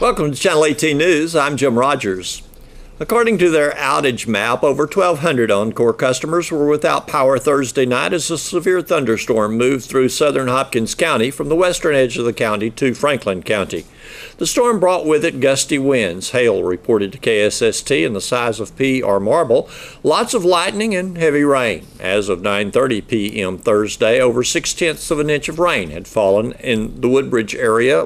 Welcome to Channel 18 News. I'm Jim Rogers. According to their outage map, over 1,200 Encore customers were without power Thursday night as a severe thunderstorm moved through southern Hopkins County from the western edge of the county to Franklin County. The storm brought with it gusty winds, hail reported to KSST in the size of pea or marble, lots of lightning and heavy rain. As of 9:30 p.m. Thursday, over 6/10 of an inch of rain had fallen in the Woodbridge area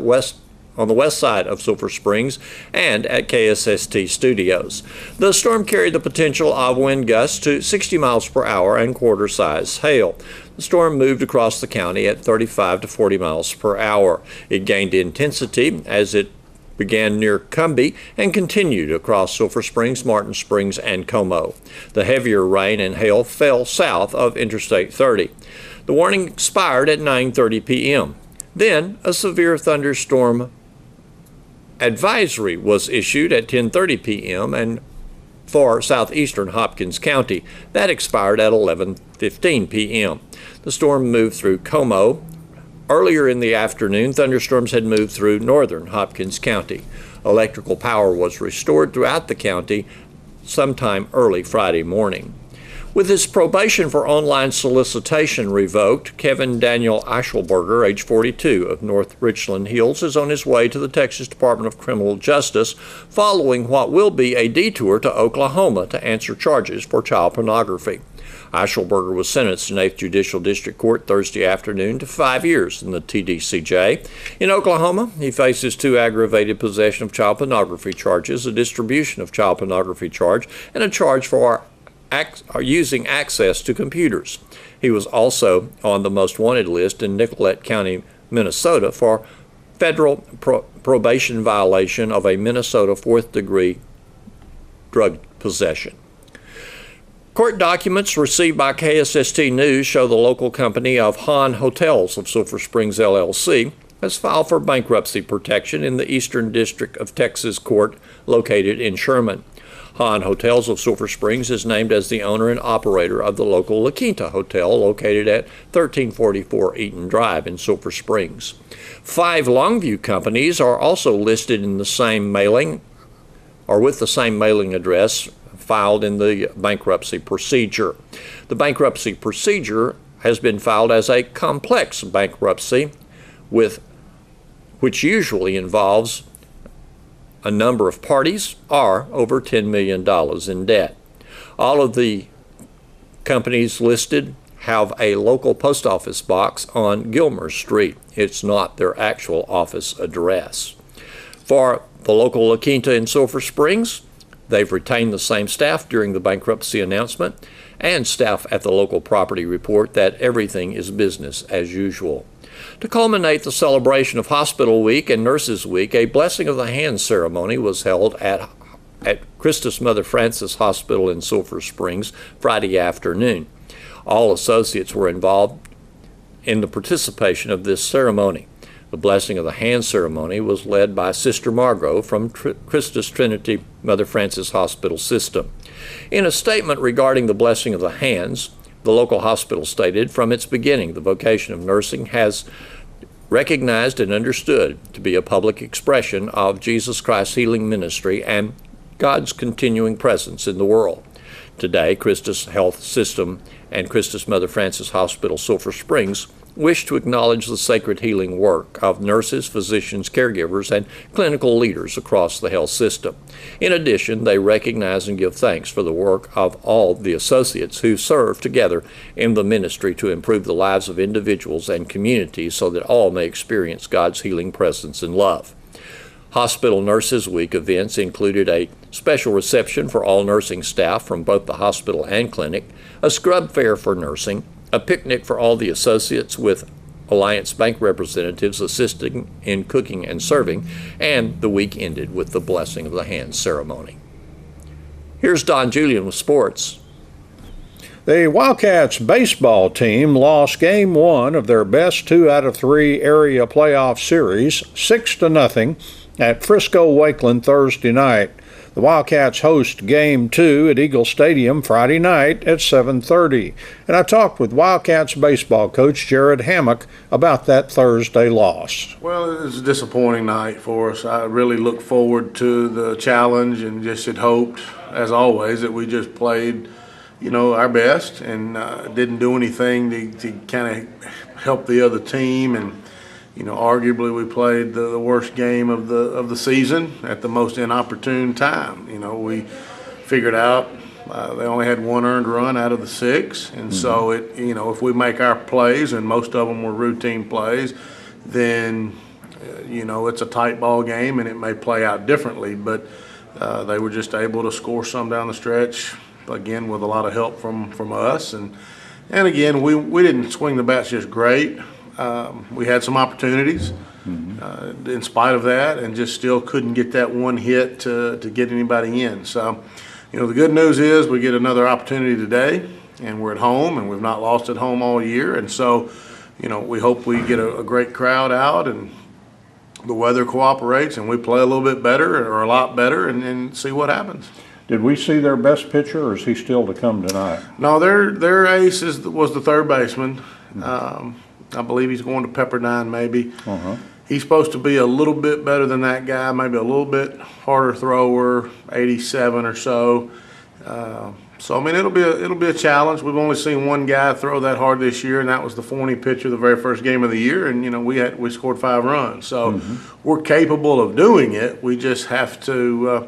on the west side of Sulphur Springs and at KSST studios. The storm carried the potential of wind gusts to 60 miles per hour and quarter-size hail. The storm moved across the county at 35 to 40 miles per hour. It gained intensity as it began near Cumbie and continued across Sulphur Springs, Martin Springs, and Como. The heavier rain and hail fell south of Interstate 30. The warning expired at 9:30 p.m. Then a severe thunderstorm advisory was issued at 10:30 p.m. and for southeastern Hopkins County. That expired at 11:15 p.m. The storm moved through Como. Earlier in the afternoon, thunderstorms had moved through northern Hopkins County. Electrical power was restored throughout the county sometime early Friday morning. With his probation for online solicitation revoked, Kevin Daniel Eichelberger, age 42, of North Richland Hills, is on his way to the Texas Department of Criminal Justice following what will be a detour to Oklahoma to answer charges for child pornography. Eichelberger was sentenced in 8th Judicial District Court Thursday afternoon to 5 years in the TDCJ. In Oklahoma, he faces 2 aggravated possession of child pornography charges, a distribution of child pornography charge, and a charge for using access to computers. He was also on the most wanted list in Nicollet County, Minnesota for federal probation violation of a Minnesota 4th-degree drug possession. Court documents received by KSST News show the local company of Han Hotels of Sulphur Springs, LLC, has filed for bankruptcy protection in the Eastern District of Texas Court located in Sherman. Han Hotels of Sulphur Springs is named as the owner and operator of the local La Quinta Hotel located at 1344 Eaton Drive in Sulphur Springs. 5 Longview companies are also listed in the same mailing or with the same mailing address filed in the bankruptcy procedure. The bankruptcy procedure has been filed as a complex bankruptcy which usually involves a number of parties are over $10 million in debt. All of the companies listed have a local post office box on Gilmer Street. It's not their actual office address. For the local La Quinta in Sulphur Springs, they've retained the same staff during the bankruptcy announcement, and staff at the local property report that everything is business as usual. To culminate the celebration of Hospital Week and Nurses Week, a Blessing of the Hands ceremony was held at Christus Mother Frances Hospital in Sulphur Springs Friday afternoon. All associates were involved in the participation of this ceremony. The Blessing of the Hands ceremony was led by Sister Margot from Christus Trinity Mother Frances Hospital System. In a statement regarding the Blessing of the Hands, the local hospital stated, from its beginning, the vocation of nursing has recognized and understood to be a public expression of Jesus Christ's healing ministry and God's continuing presence in the world. Today, Christus Health System and Christus Mother Frances Hospital, Sulphur Springs, wish to acknowledge the sacred healing work of nurses, physicians, caregivers, and clinical leaders across the health system. In addition, they recognize and give thanks for the work of all the associates who serve together in the ministry to improve the lives of individuals and communities so that all may experience God's healing presence and love. Hospital Nurses Week events included a special reception for all nursing staff from both the hospital and clinic, a scrub fair for nursing, a picnic for all the associates with Alliance Bank representatives assisting in cooking and serving, and the week ended with the Blessing of the Hands ceremony. Here's Don Julian with sports. The Wildcats baseball team lost Game 1 of their best 2 out of 3 area playoff series, 6-0, at Frisco Wakeland Thursday night. The Wildcats host Game 2 at Eagle Stadium Friday night at 7:30. And I talked with Wildcats baseball coach Jared Hammock about that Thursday loss. Well, it was a disappointing night for us. I really looked forward to the challenge and just had hoped, as always, that we just played, our best and didn't do anything to kind of help the other team. And arguably we played the worst game of the season at the most inopportune time. We figured out they only had one earned run out of the six, and so if we make our plays, and most of them were routine plays, then it's a tight ball game and it may play out differently. But they were just able to score some down the stretch, again with a lot of help from us, and again we didn't swing the bats just great. We had some opportunities in spite of that, and just still couldn't get that one hit to get anybody in. So, the good news is we get another opportunity today, and we're at home, and we've not lost at home all year. And so, we hope we get a great crowd out, and the weather cooperates, and we play a little bit better or a lot better, and see what happens. Did we see their best pitcher, or is he still to come tonight? No, their ace was the third baseman. I believe he's going to Pepperdine maybe. He's supposed to be a little bit better than that guy, maybe a little bit harder thrower, 87 or so. So I mean, it'll be a challenge. We've only seen one guy throw that hard this year, and that was the Forney pitcher, the very first game of the year. And we scored 5 runs, so we're capable of doing it. We just have to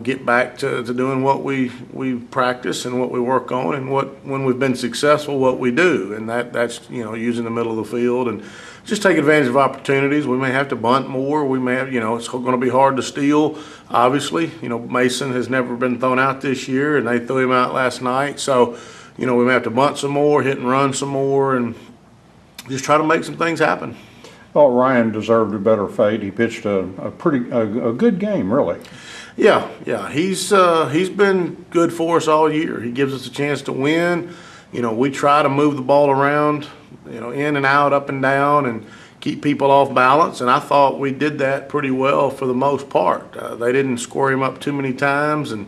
get back to doing what we practice and what we work on, and when we've been successful, what we do, and that's using the middle of the field and just take advantage of opportunities. We may have to bunt more. We may have, it's going to be hard to steal. Obviously, Mason has never been thrown out this year, and they threw him out last night. So, we may have to bunt some more, hit and run some more, and just try to make some things happen. Well, Ryan deserved a better fate. He pitched a good game, really. Yeah. He's been good for us all year. He gives us a chance to win. We try to move the ball around, in and out, up and down, and keep people off balance. And I thought we did that pretty well for the most part. They didn't score him up too many times, and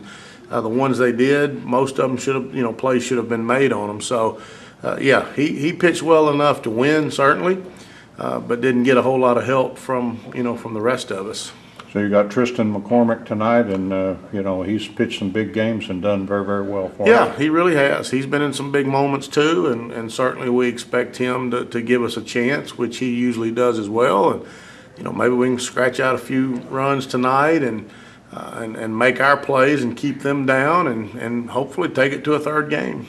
the ones they did, most of them should have, plays should have been made on them. So, he pitched well enough to win, certainly, but didn't get a whole lot of help from the rest of us. So you got Tristan McCormick tonight, and he's pitched some big games and done very, very well for us. Yeah, he really has. He's been in some big moments too, and certainly we expect him to give us a chance, which he usually does as well. And maybe we can scratch out a few runs tonight and make our plays and keep them down, and hopefully take it to a third game.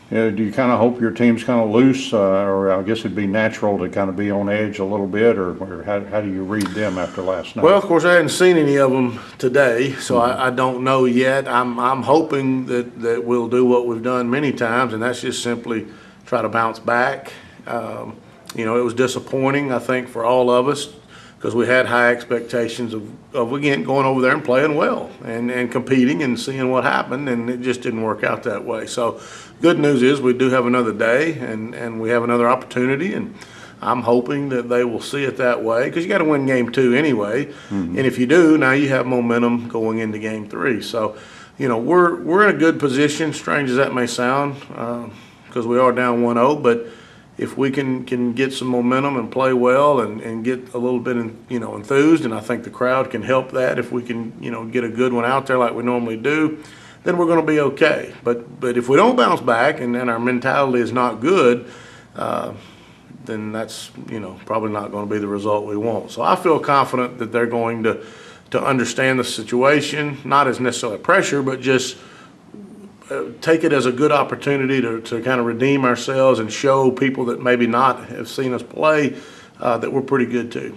Yeah, do you kind of hope your team's kind of loose, or I guess it'd be natural to kind of be on edge a little bit, or how do you read them after last night? Well, of course, I hadn't seen any of them today, so I don't know yet. I'm hoping that we'll do what we've done many times, and that's just simply try to bounce back. It was disappointing, I think, for all of us, because we had high expectations of again going over there and playing well and competing and seeing what happened, and it just didn't work out that way. So good news is we do have another day, and we have another opportunity, and I'm hoping that they will see it that way, because you got to win game 2 anyway. And if you do, now you have momentum going into game 3. So we're in a good position, strange as that may sound, because we are down 1-0, but if we can get some momentum and play well and get a little bit enthused, and I think the crowd can help that if we can get a good one out there like we normally do, then we're going to be okay. But if we don't bounce back and our mentality is not good, then that's probably not going to be the result we want. So I feel confident that they're going to understand the situation, not as necessarily pressure, but just take it as a good opportunity to kind of redeem ourselves and show people that maybe not have seen us play that we're pretty good too.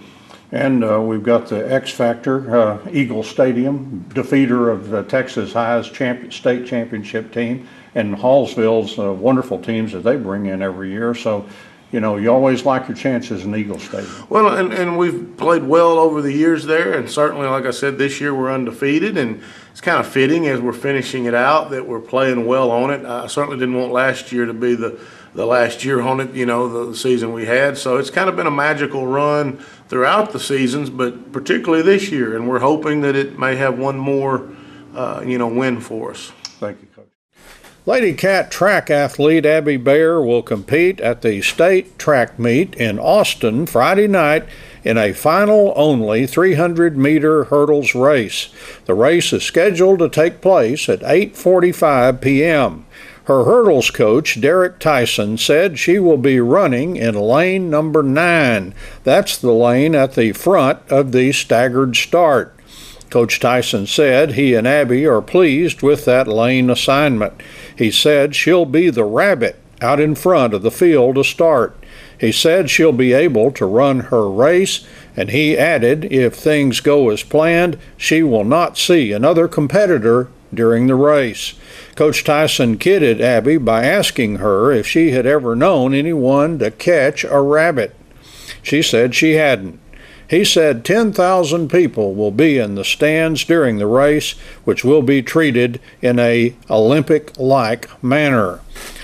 And we've got the X Factor, Eagle Stadium, defeater of the Texas High's state championship team, and Hallsville's wonderful teams that they bring in every year. So, you always like your chances in Eagle Stadium. Well, and we've played well over the years there, and certainly, like I said, this year we're undefeated, and it's kind of fitting as we're finishing it out that we're playing well on it. I certainly didn't want last year to be the last year on it, the season we had. So it's kind of been a magical run throughout the seasons, but particularly this year. And we're hoping that it may have one more, win for us. Thank you, Coach. Lady Cat track athlete Abby Bayer will compete at the state track meet in Austin Friday night in a final-only 300-meter hurdles race. The race is scheduled to take place at 8:45 p.m. Her hurdles coach, Derek Tyson, said she will be running in lane number 9. That's the lane at the front of the staggered start. Coach Tyson said he and Abby are pleased with that lane assignment. He said she'll be the rabbit out in front of the field to start. He said she'll be able to run her race, and he added if things go as planned, she will not see another competitor during the race. Coach Tyson kidded Abby by asking her if she had ever known anyone to catch a rabbit. She said she hadn't. He said 10,000 people will be in the stands during the race, which will be treated in a Olympic-like manner.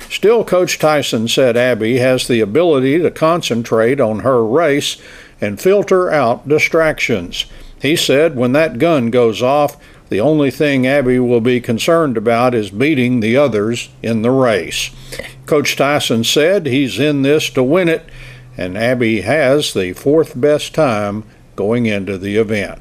Still, Coach Tyson said Abby has the ability to concentrate on her race and filter out distractions. He said when that gun goes off, the only thing Abby will be concerned about is beating the others in the race. Coach Tyson said he's in this to win it, and Abby has the 4th best time going into the event.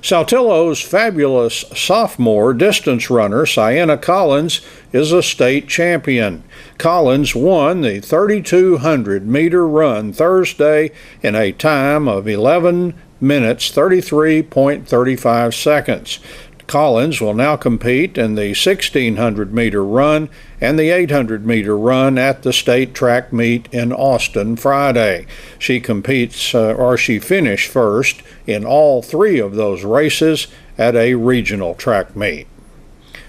Saltillo's fabulous sophomore distance runner, Sienna Collins, is a state champion. Collins won the 3,200-meter run Thursday in a time of 11 minutes 33.35 seconds. Collins will now compete in the 1,600-meter run and the 800-meter run at the state track meet in Austin Friday. She finished first in all 3 of those races at a regional track meet.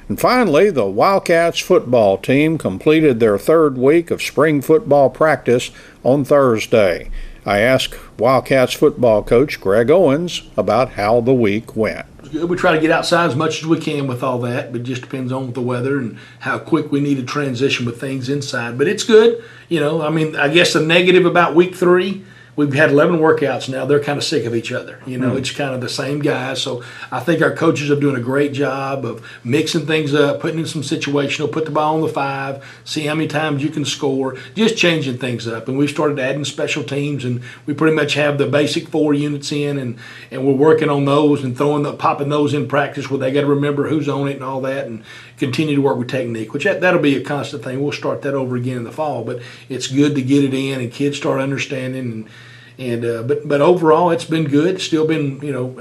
And finally, the Wildcats football team completed their 3rd week of spring football practice on Thursday. I asked Wildcats football coach Greg Owens about how the week went. We try to get outside as much as we can with all that, but it just depends on the weather and how quick we need to transition with things inside. But it's good. I guess the negative about week 3, we've had 11 workouts now. They're kind of sick of each other. It's kind of the same guys. So I think our coaches are doing a great job of mixing things up, putting in some situational, put the ball on the 5, see how many times you can score, just changing things up. And we've started adding special teams, and we pretty much have the basic 4 units in, and we're working on those and popping those in practice where they got to remember who's on it and all that, and continue to work with technique, which that'll be a constant thing. We'll start that over again in the fall, but it's good to get it in and kids start understanding. But overall, it's been good. Still been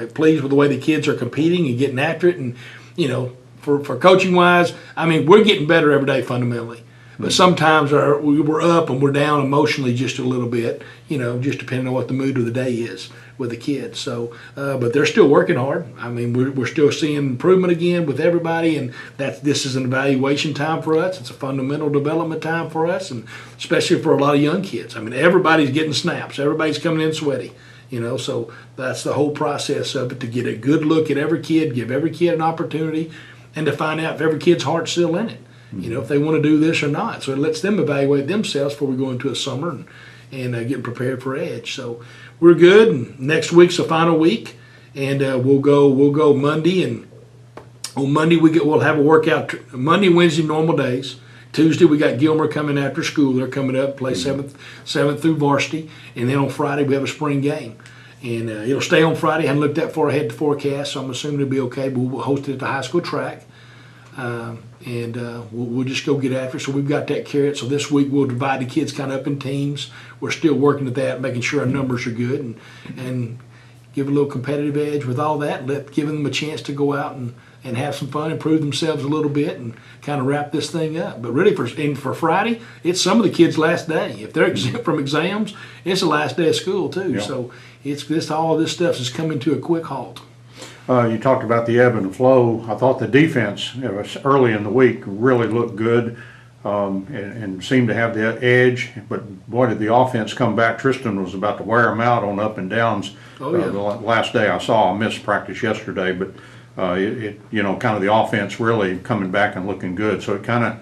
pleased with the way the kids are competing and getting after it. And for coaching wise, we're getting better every day fundamentally. But sometimes we're up and we're down emotionally just a little bit. Just depending on what the mood of the day is with the kids. So, but they're still working hard. We're still seeing improvement again with everybody, and this is an evaluation time for us. It's a fundamental development time for us, and especially for a lot of young kids. Everybody's getting snaps. Everybody's coming in sweaty. So that's the whole process of it, to get a good look at every kid, give every kid an opportunity, and to find out if every kid's heart's still in it. If they want to do this or not. So it lets them evaluate themselves before we go into a summer and getting prepared for Edge. So we're good. And next week's the final week, and we'll go Monday, and on Monday we'll have a workout. Monday, Wednesday, normal days. Tuesday we got Gilmer coming after school. They're coming up, play 7th through varsity, and then on Friday we have a spring game. And it'll stay on Friday. I haven't looked that far ahead to forecast, so I'm assuming it'll be okay. But we'll host it at the high school track. We'll just go get after it. So we've got that carrot. So this week we'll divide the kids kind of up in teams. We're still working at that, making sure our numbers are good, and give a little competitive edge with all that. Giving them a chance to go out and have some fun, improve themselves a little bit, and kind of wrap this thing up. But really, for Friday, it's some of the kids' last day. If they're exempt from exams, it's the last day of school too. Yeah. So all this stuff is coming to a quick halt. You talked about the ebb and flow. I thought the defense early in the week really looked good and seemed to have the edge. But boy, did the offense come back. Tristan was about to wear them out on up and downs. The last day I saw, I missed practice yesterday, but kind of the offense really coming back and looking good. So it kind of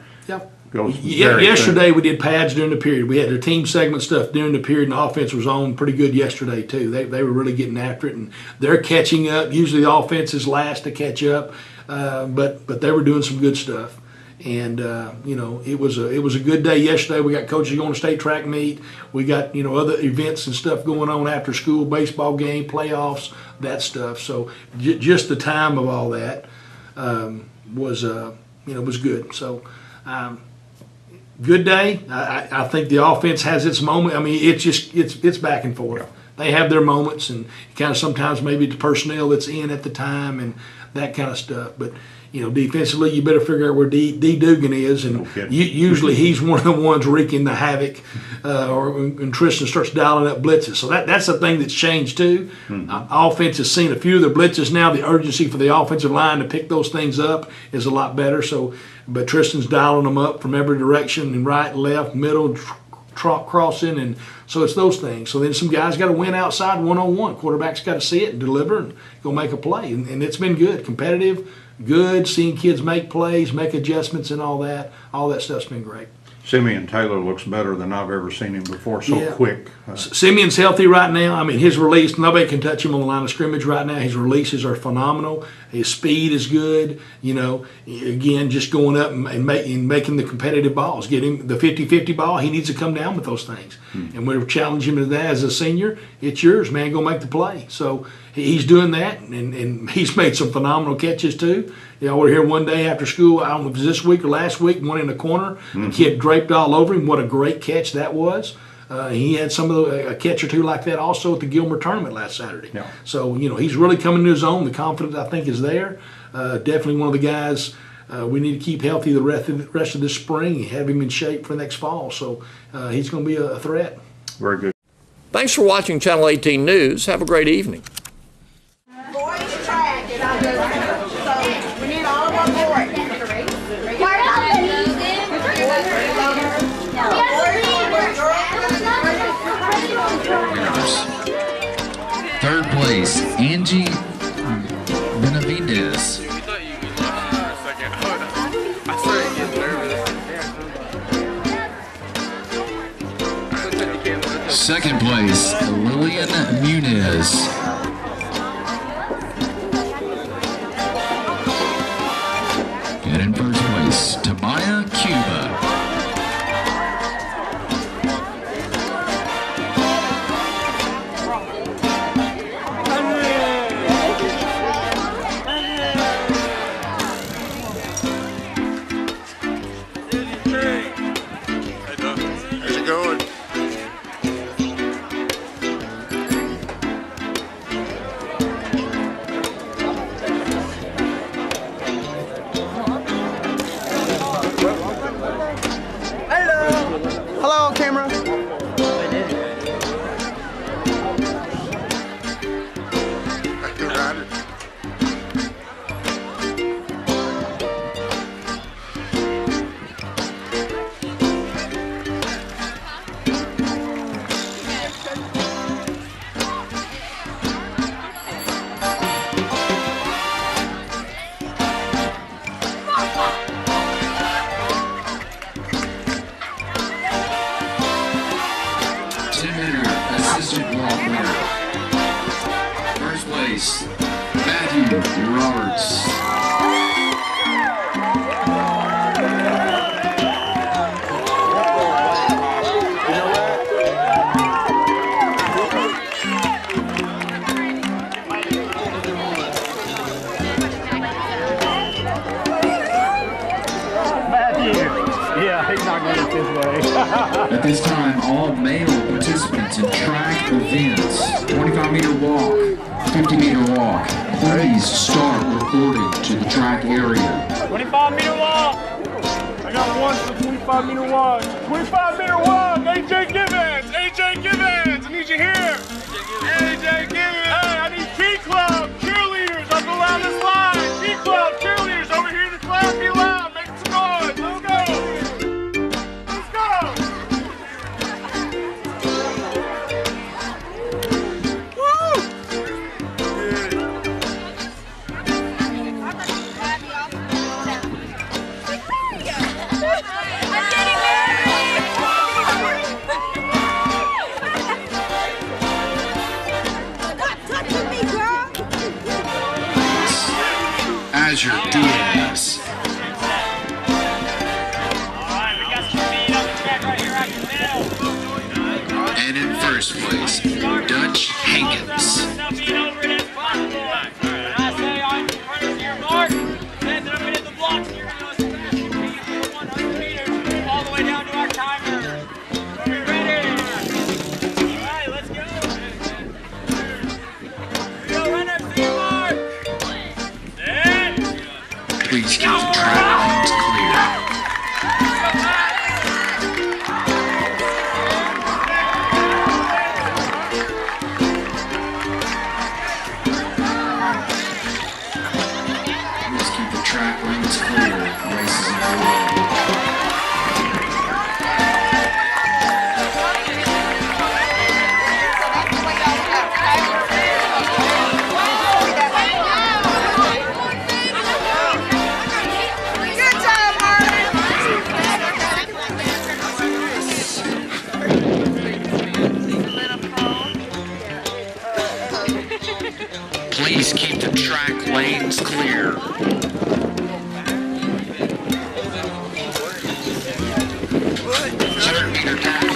goes very yesterday soon. we did pads during the period. We had the team segment stuff during the period, and the offense was on pretty good yesterday too. They were really getting after it, and they're catching up. Usually the offense is last to catch up, but they were doing some good stuff. And it was a good day yesterday. We got coaches going to state track meet. We got other events and stuff going on after school, baseball game, playoffs, that stuff. So just the time of all that was good. So. Good day. I think the offense has its moment. I mean, it's back and forth. They have their moments, and kind of sometimes maybe the personnel that's in at the time and that kind of stuff. But defensively, you better figure out where D. Dugan is, and usually he's one of the ones wreaking the havoc. And Tristan starts dialing up blitzes. So that's the thing that's changed too. Offense has seen a few of the blitzes now. The urgency for the offensive line to pick those things up is a lot better. So. But Tristan's dialing them up from every direction, and right, left, middle, crossing, and so it's those things. So then some guys got to win outside one-on-one. Quarterback's got to see it and deliver and go make a play. And it's been good, competitive, good, seeing kids make plays, make adjustments and all that. All that stuff's been great. Simeon Taylor looks better than I've ever seen him before, so quick. Simeon's healthy right now. I mean, his release, nobody can touch him on the line of scrimmage right now. His releases are phenomenal. His speed is good. Again, just going up and making the competitive balls. Getting the 50-50 ball, he needs to come down with those things. And we're challenging him to that as a senior. It's yours, man. Go make the play. So he's doing that, and he's made some phenomenal catches too. We're here one day after school. I don't know if it was this week or last week. One in the corner, the kid draped all over him. What a great catch that was! He had a catch or two like that also at the Gilmer tournament last Saturday. Yeah. So he's really coming to his own. The confidence I think is there. Definitely one of the guys we need to keep healthy the rest of this spring and have him in shape for next fall. So he's going to be a threat. Very good. Thanks for watching Channel 18 News. Have a great evening. Boys track, so we need all of our boys. Third place, Angie Benavides. Second place, Lillian Muniz. And in first place, Tamaya Cuba. Hello, camera. Assistant walk winner. First place, Matthew Roberts. At this time, all male participants in track events, 25-meter walk, 50-meter walk, please start reporting to the track area. 25-meter walk. I got one for 25-meter walk. 25-meter walk. AJ Givens. AJ Givens. I need you here. AJ Givens. Hey, I need T-Club cheerleaders up around this line. T-Club cheerleaders over here in the class. Be loud. Make some noise. Let's go. Let's go. Woo! Kaiser Diaz. And in first place, Dutch Hankins. Please keep the track lanes clear. Please keep the track lanes clear. Races underway. Good job, Marvin. Please keep the track lanes clear. 100-meter tag.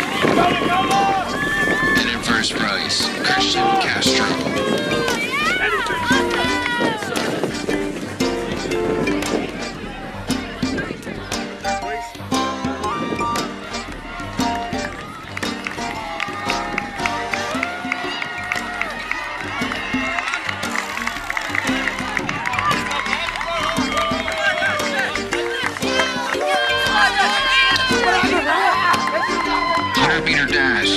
And in first place, Christian Castro. Meter dash.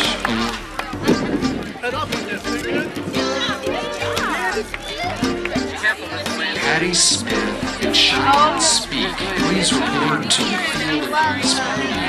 Patty Smith and Sean Speak, please report to the field race podium.